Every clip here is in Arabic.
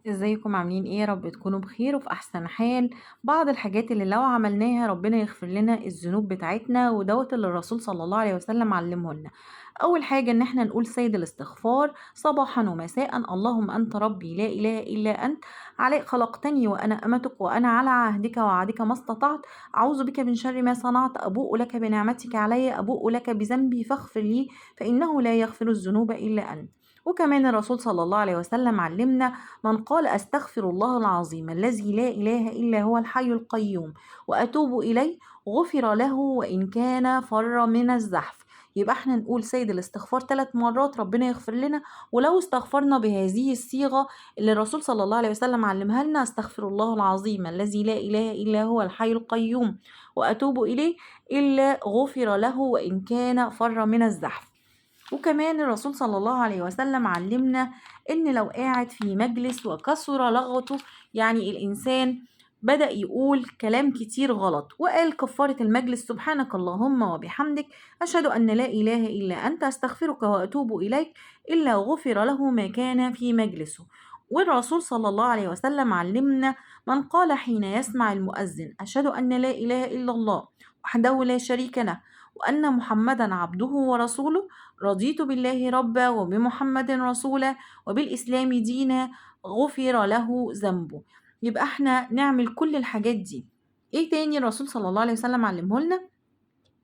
ازيكم عاملين ايه؟ يا رب تكونوا بخير وفي احسن حال. بعض الحاجات اللي لو عملناها ربنا يغفر لنا الذنوب بتاعتنا، ودوت اللي الرسول صلى الله عليه وسلم علمه لنا. اول حاجة ان احنا نقول سيد الاستغفار صباحا ومساء: اللهم انت ربي لا اله الا انت، عليك خلقتني وانا امتك، وانا على عهدك ووعدك ما استطعت، اعوذ بك من شر ما صنعت، ابوء لك بنعمتك علي، ابوء لك بذنبي فاغفر لي فانه لا يغفر الذنوب الا انت. وكمان الرسول صلى الله عليه وسلم علمنا: من قال أستغفر الله العظيم الذي لا إله إلا هو الحي القيوم وأتوب إليه غفر له وإن كان فر من الزحف. يبقى احنا نقول سيد الاستغفار 3 مرات ربنا يغفر لنا. ولو استغفرنا بهذه الصيغة اللي الرسول صلى الله عليه وسلم علمها لنا: أستغفر الله العظيم الذي لا إله إلا هو الحي القيوم وأتوب إليه، إلا غفر له وإن كان فر من الزحف. وكمان الرسول صلى الله عليه وسلم علمنا إن لو قاعد في مجلس وكثر لغطه، يعني الإنسان بدأ يقول كلام كتير غلط وقال كفارة المجلس: سبحانك اللهم وبحمدك، أشهد أن لا إله إلا أنت، أستغفرك وأتوب إليك، إلا غفر له ما كان في مجلسه. والرسول صلى الله عليه وسلم علمنا: من قال حين يسمع المؤذن: أشهد أن لا إله إلا الله وحده لا شريك له وأن محمدا عبده ورسوله، رضيت بالله ربا وبمحمد رسولا وبالإسلام دينا، غفر له ذنبه. يبقى احنا نعمل كل الحاجات دي. ايه تاني الرسول صلى الله عليه وسلم علمه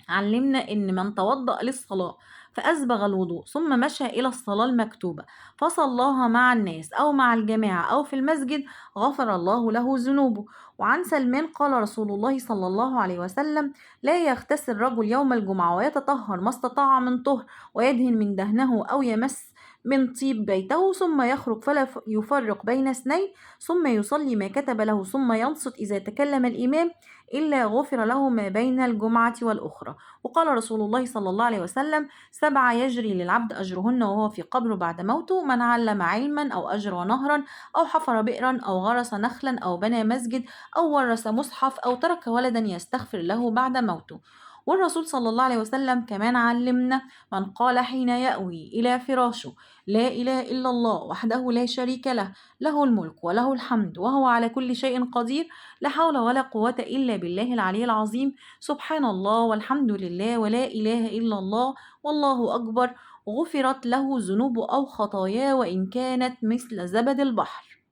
علمنا إن من توضأ للصلاة فأسبغ الوضوء ثم مشى إلى الصلاة المكتوبة فصلاها مع الناس أو مع الجماعة أو في المسجد، غفر الله له ذنوبه. وعن سلمان قال رسول الله صلى الله عليه وسلم: لا يغتسل رجل يوم الجمعة ويتطهر ما استطاع من طهر، ويدهن من دهنه أو يمس من طيب بيته، ثم يخرج فلا يفرق بين اثنين، ثم يصلي ما كتب له، ثم ينصت إذا تكلم الإمام، إلا غفر له ما بين الجمعة والأخرى. وقال رسول الله صلى الله عليه وسلم: 7 يجري للعبد أجرهن وهو في قبره بعد موته: من علم علما أو أجرى نهرا أو حفر بئرا أو غرس نخلا أو بنى مسجد أو ورث مصحف أو ترك ولدا يستغفر له بعد موته. والرسول صلى الله عليه وسلم كمان علمنا: من قال حين يأوي إلى فراشه: لا إله إلا الله وحده لا شريك له، له الملك وله الحمد وهو على كل شيء قدير، لا حول ولا قوة إلا بالله العلي العظيم، سبحان الله والحمد لله ولا إله إلا الله والله أكبر، غفرت له ذنوبه أو خطاياه وإن كانت مثل زبد البحر.